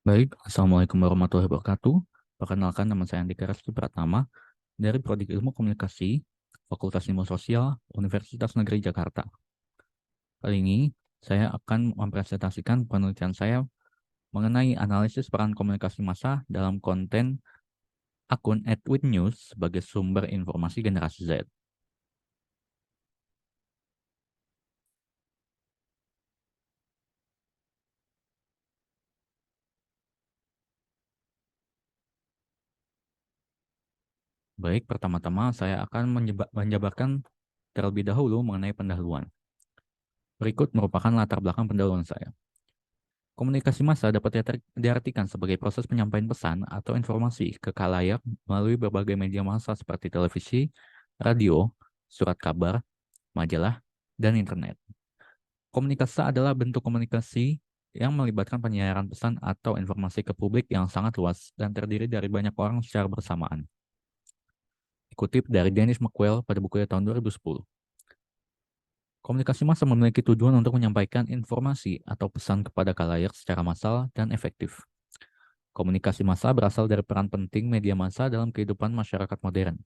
Baik, Assalamualaikum warahmatullahi wabarakatuh. Perkenalkan, nama saya Andika Reski Pratama dari Prodi Ilmu Komunikasi, Fakultas Ilmu Sosial, Universitas Negeri Jakarta. Kali ini, saya akan mempresentasikan penelitian saya mengenai analisis peran komunikasi massa dalam konten akun @witnews sebagai sumber informasi generasi Z. Baik, pertama-tama saya akan menjabarkan terlebih dahulu mengenai pendahuluan. Berikut merupakan latar belakang pendahuluan saya. Komunikasi massa dapat diartikan sebagai proses penyampaian pesan atau informasi ke khalayak melalui berbagai media massa seperti televisi, radio, surat kabar, majalah, dan internet. Komunikasi adalah bentuk komunikasi yang melibatkan penyiaran pesan atau informasi ke publik yang sangat luas dan terdiri dari banyak orang secara bersamaan. Dikutip dari Dennis McQuell pada bukunya tahun 2010. Komunikasi massa memiliki tujuan untuk menyampaikan informasi atau pesan kepada khalayak secara massal dan efektif. Komunikasi massa berasal dari peran penting media massa dalam kehidupan masyarakat modern.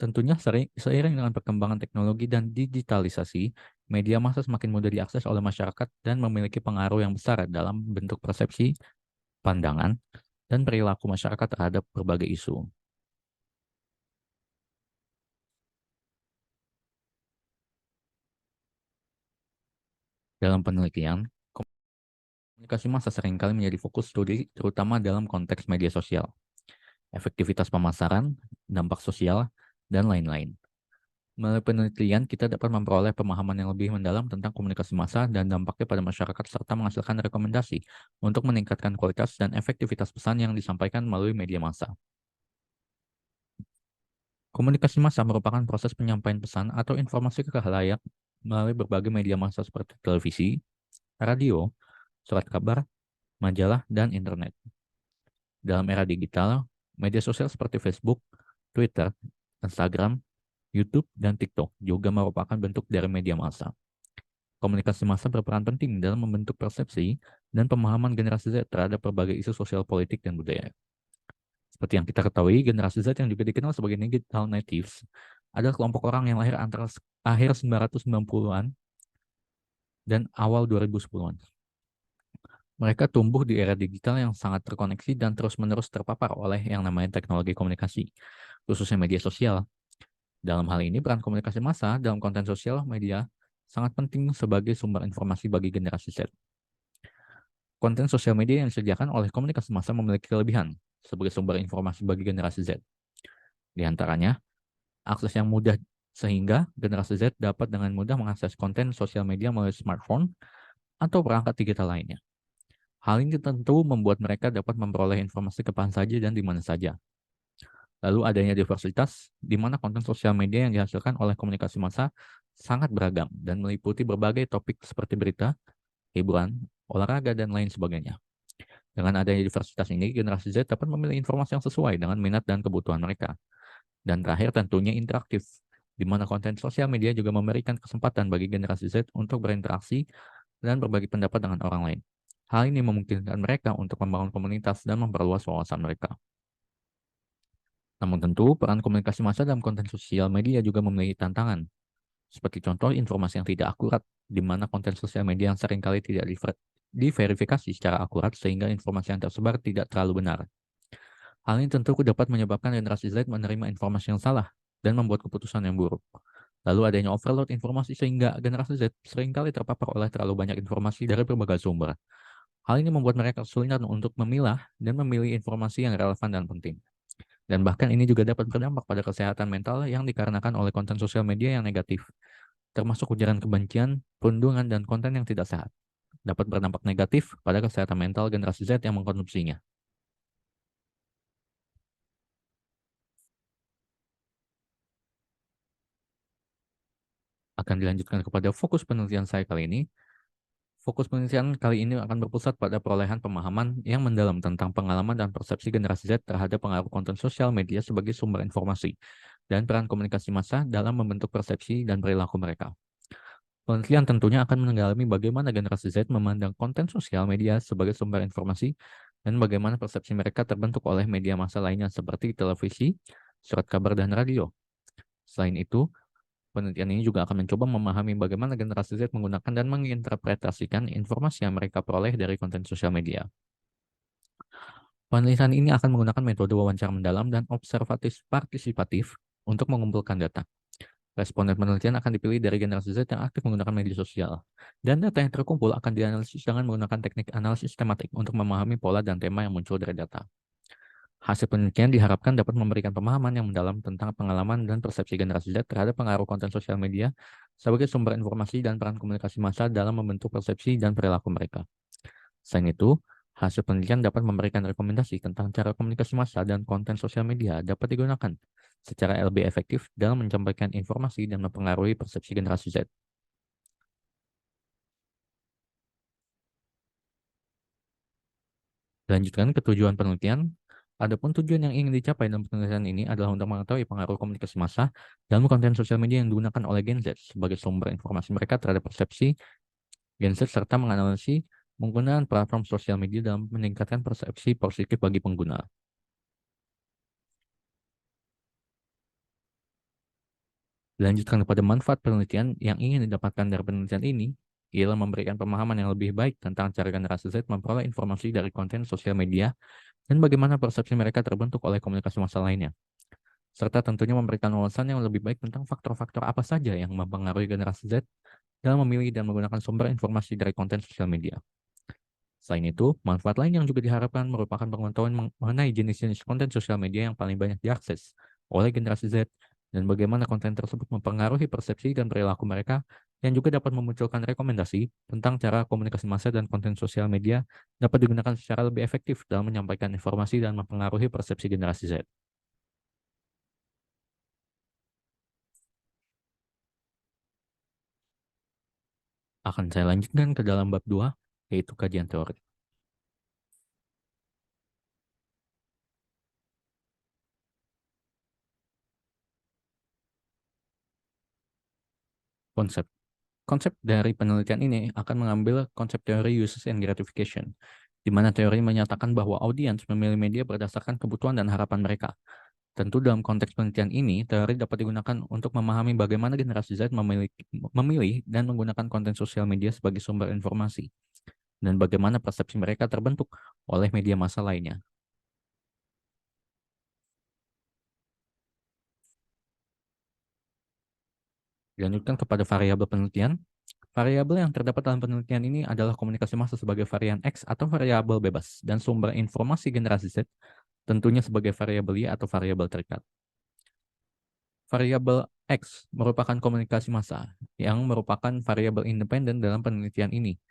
Tentunya seiring dengan perkembangan teknologi dan digitalisasi, media massa semakin mudah diakses oleh masyarakat dan memiliki pengaruh yang besar dalam bentuk persepsi, pandangan, dan perilaku masyarakat terhadap berbagai isu. Dalam penelitian, komunikasi massa seringkali menjadi fokus studi terutama dalam konteks media sosial, efektivitas pemasaran, dampak sosial, dan lain-lain. Melalui penelitian, kita dapat memperoleh pemahaman yang lebih mendalam tentang komunikasi massa dan dampaknya pada masyarakat serta menghasilkan rekomendasi untuk meningkatkan kualitas dan efektivitas pesan yang disampaikan melalui media massa. Komunikasi massa merupakan proses penyampaian pesan atau informasi ke khalayak melalui berbagai media massa seperti televisi, radio, surat kabar, majalah, dan internet. Dalam era digital, media sosial seperti Facebook, Twitter, Instagram, YouTube, dan TikTok juga merupakan bentuk dari media massa. Komunikasi massa berperan penting dalam membentuk persepsi dan pemahaman generasi Z terhadap berbagai isu sosial politik dan budaya. Seperti yang kita ketahui, generasi Z yang juga dikenal sebagai digital natives adalah kelompok orang yang lahir antara akhir 1990-an dan awal 2010-an. Mereka tumbuh di era digital yang sangat terkoneksi dan terus-menerus terpapar oleh yang namanya teknologi komunikasi, khususnya media sosial. Dalam hal ini, peran komunikasi massa dalam konten sosial media sangat penting sebagai sumber informasi bagi generasi Z. Konten sosial media yang disediakan oleh komunikasi massa memiliki kelebihan sebagai sumber informasi bagi generasi Z. Di antaranya, akses yang mudah sehingga generasi Z dapat dengan mudah mengakses konten sosial media melalui smartphone atau perangkat digital lainnya. Hal ini tentu membuat mereka dapat memperoleh informasi kapan saja dan di mana saja. Lalu adanya diversitas, di mana konten sosial media yang dihasilkan oleh komunikasi massa sangat beragam dan meliputi berbagai topik seperti berita, hiburan, olahraga, dan lain sebagainya. Dengan adanya diversitas ini, generasi Z dapat memilih informasi yang sesuai dengan minat dan kebutuhan mereka. Dan terakhir tentunya interaktif, di mana konten sosial media juga memberikan kesempatan bagi generasi Z untuk berinteraksi dan berbagi pendapat dengan orang lain. Hal ini memungkinkan mereka untuk membangun komunitas dan memperluas wawasan mereka. Namun tentu, peran komunikasi massa dalam konten sosial media juga memiliki tantangan. Seperti contoh informasi yang tidak akurat, di mana konten sosial media yang seringkali tidak diverifikasi secara akurat sehingga informasi yang tersebar tidak terlalu benar. Hal ini tentu dapat menyebabkan generasi Z menerima informasi yang salah dan membuat keputusan yang buruk. Lalu adanya overload informasi sehingga generasi Z seringkali terpapar oleh terlalu banyak informasi dari berbagai sumber. Hal ini membuat mereka kesulitan untuk memilah dan memilih informasi yang relevan dan penting. Dan bahkan ini juga dapat berdampak pada kesehatan mental yang dikarenakan oleh konten sosial media yang negatif, termasuk ujaran kebencian, perundungan, dan konten yang tidak sehat. Dapat berdampak negatif pada kesehatan mental generasi Z yang mengkonsumsinya. Akan dilanjutkan kepada fokus penelitian saya kali ini. Fokus penelitian kali ini akan berpusat pada perolehan pemahaman yang mendalam tentang pengalaman dan persepsi generasi Z terhadap pengaruh konten sosial media sebagai sumber informasi dan peran komunikasi massa dalam membentuk persepsi dan perilaku mereka. Penelitian tentunya akan mendalami bagaimana generasi Z memandang konten sosial media sebagai sumber informasi dan bagaimana persepsi mereka terbentuk oleh media massa lainnya seperti televisi, surat kabar, dan radio. Selain itu, penelitian ini juga akan mencoba memahami bagaimana generasi Z menggunakan dan menginterpretasikan informasi yang mereka peroleh dari konten sosial media. Penelitian ini akan menggunakan metode wawancara mendalam dan observatif partisipatif untuk mengumpulkan data. Responden penelitian akan dipilih dari generasi Z yang aktif menggunakan media sosial. Dan data yang terkumpul akan dianalisis dengan menggunakan teknik analisis tematik untuk memahami pola dan tema yang muncul dari data. Hasil penelitian diharapkan dapat memberikan pemahaman yang mendalam tentang pengalaman dan persepsi generasi Z terhadap pengaruh konten sosial media sebagai sumber informasi dan peran komunikasi massa dalam membentuk persepsi dan perilaku mereka. Selain itu, hasil penelitian dapat memberikan rekomendasi tentang cara komunikasi massa dan konten sosial media dapat digunakan secara lebih efektif dalam menyampaikan informasi dan mempengaruhi persepsi generasi Z. Lanjutkan ke tujuan penelitian. Adapun tujuan yang ingin dicapai dalam penelitian ini adalah untuk mengetahui pengaruh komunikasi massa dalam konten sosial media yang digunakan oleh Gen Z sebagai sumber informasi mereka terhadap persepsi Gen Z serta menganalisis penggunaan platform sosial media dalam meningkatkan persepsi positif bagi pengguna. Dilanjutkan kepada manfaat penelitian yang ingin didapatkan dari penelitian ini, ialah memberikan pemahaman yang lebih baik tentang cara generasi Z memperoleh informasi dari konten sosial media dan bagaimana persepsi mereka terbentuk oleh komunikasi massa lainnya. Serta tentunya memberikan wawasan yang lebih baik tentang faktor-faktor apa saja yang mempengaruhi generasi Z dalam memilih dan menggunakan sumber informasi dari konten sosial media. Selain itu, manfaat lain yang juga diharapkan merupakan pengetahuan mengenai jenis-jenis konten sosial media yang paling banyak diakses oleh generasi Z dan bagaimana konten tersebut mempengaruhi persepsi dan perilaku mereka, yang juga dapat memunculkan rekomendasi tentang cara komunikasi massa dan konten sosial media dapat digunakan secara lebih efektif dalam menyampaikan informasi dan mempengaruhi persepsi generasi Z. Akan saya lanjutkan ke dalam bab 2, yaitu kajian teori. Konsep. Konsep dari penelitian ini akan mengambil konsep teori usage and gratification, di mana teori menyatakan bahwa audiens memilih media berdasarkan kebutuhan dan harapan mereka. Tentu dalam konteks penelitian ini, teori dapat digunakan untuk memahami bagaimana generasi Z memilih dan menggunakan konten sosial media sebagai sumber informasi, dan bagaimana persepsi mereka terbentuk oleh media massa lainnya. Dilanjutkan kepada variabel penelitian. Variabel yang terdapat dalam penelitian ini adalah komunikasi massa sebagai varian X atau variabel bebas, dan sumber informasi generasi Z tentunya sebagai variabel Y atau variabel terikat. Variabel X merupakan komunikasi massa yang merupakan variabel independen dalam penelitian ini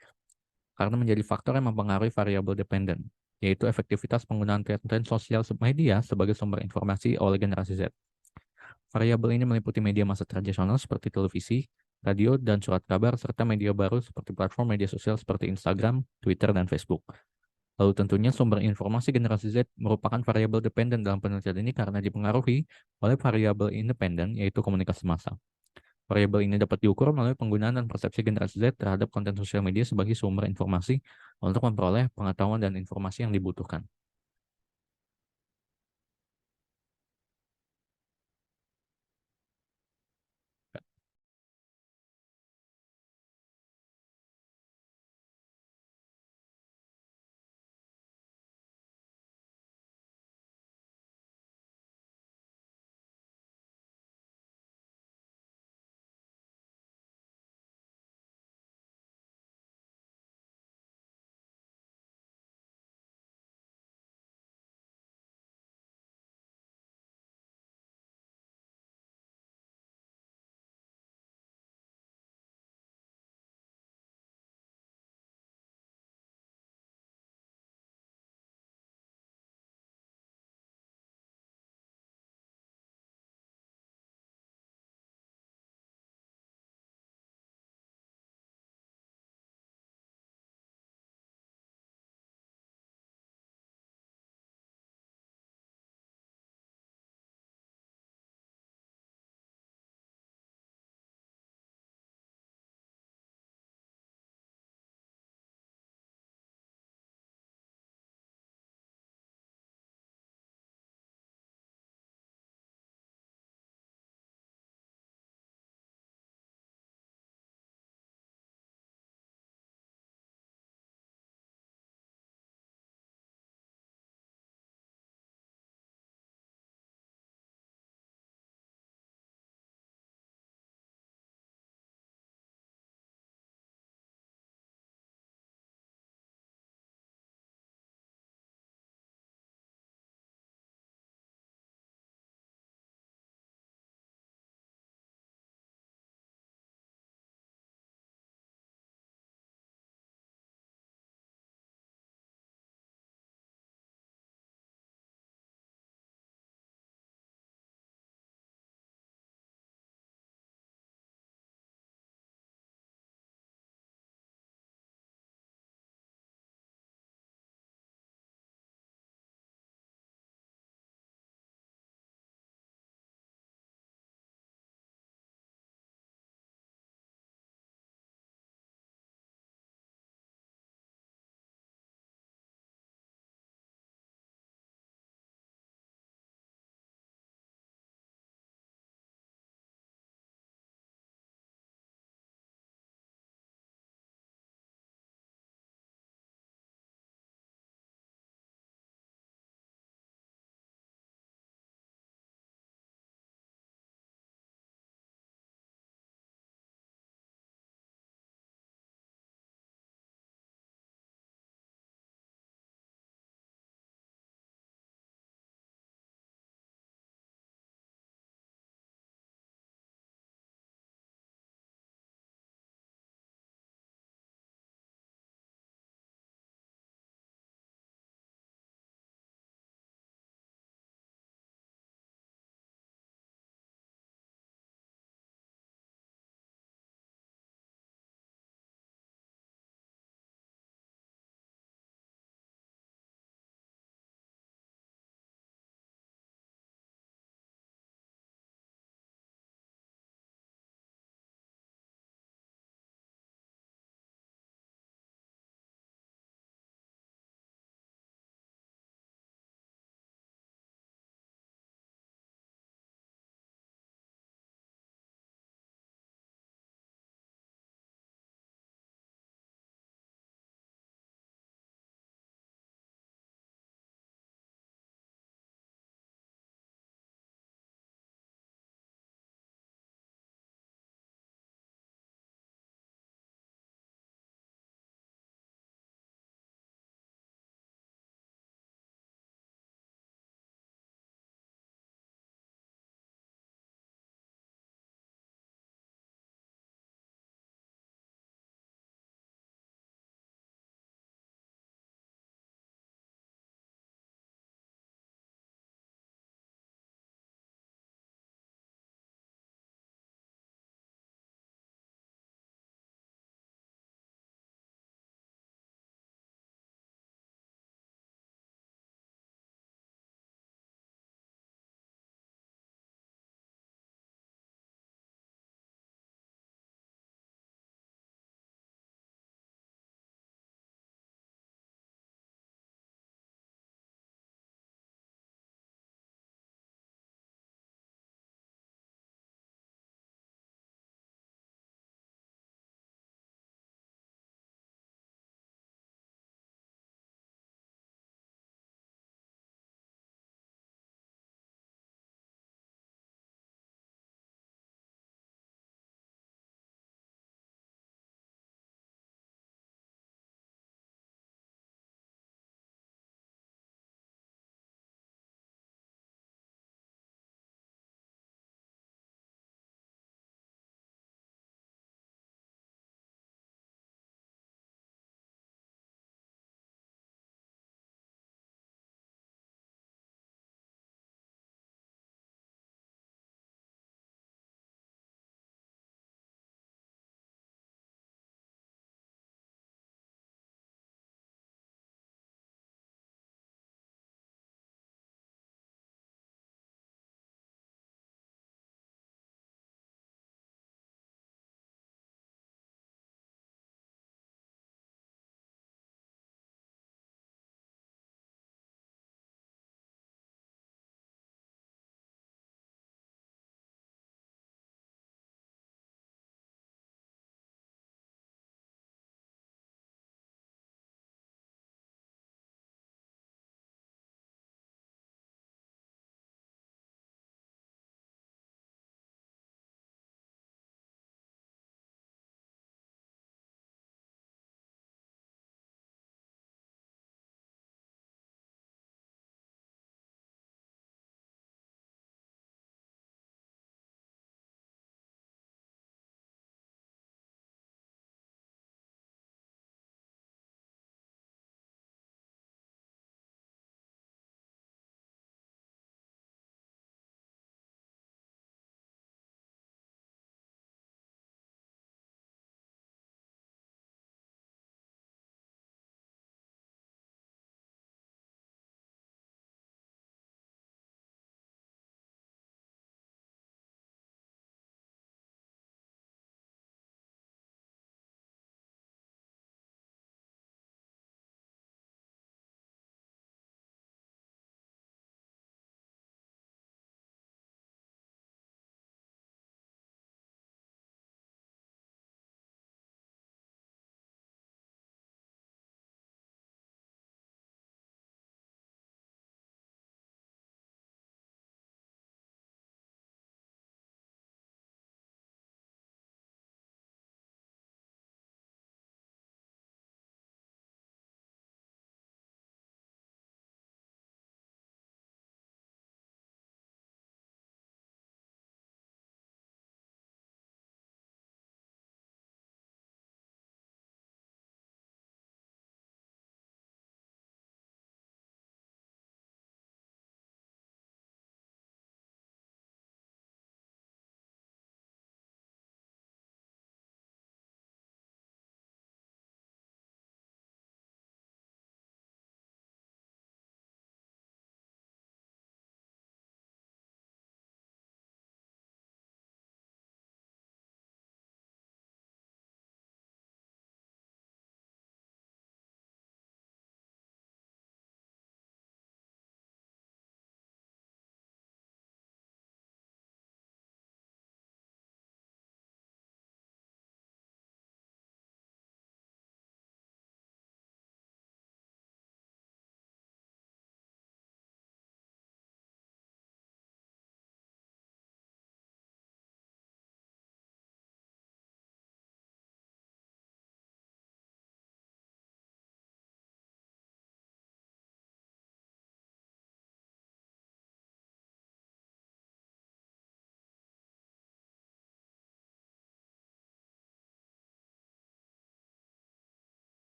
karena menjadi faktor yang mempengaruhi variabel dependen, yaitu efektivitas penggunaan konten sosial media sebagai sumber informasi oleh generasi Z. Variabel ini meliputi media massa tradisional seperti televisi, radio, dan surat kabar, serta media baru seperti platform media sosial seperti Instagram, Twitter, dan Facebook. Lalu tentunya sumber informasi generasi Z merupakan variabel dependen dalam penelitian ini karena dipengaruhi oleh variabel independen, yaitu komunikasi massa. Variabel ini dapat diukur melalui penggunaan dan persepsi generasi Z terhadap konten sosial media sebagai sumber informasi untuk memperoleh pengetahuan dan informasi yang dibutuhkan.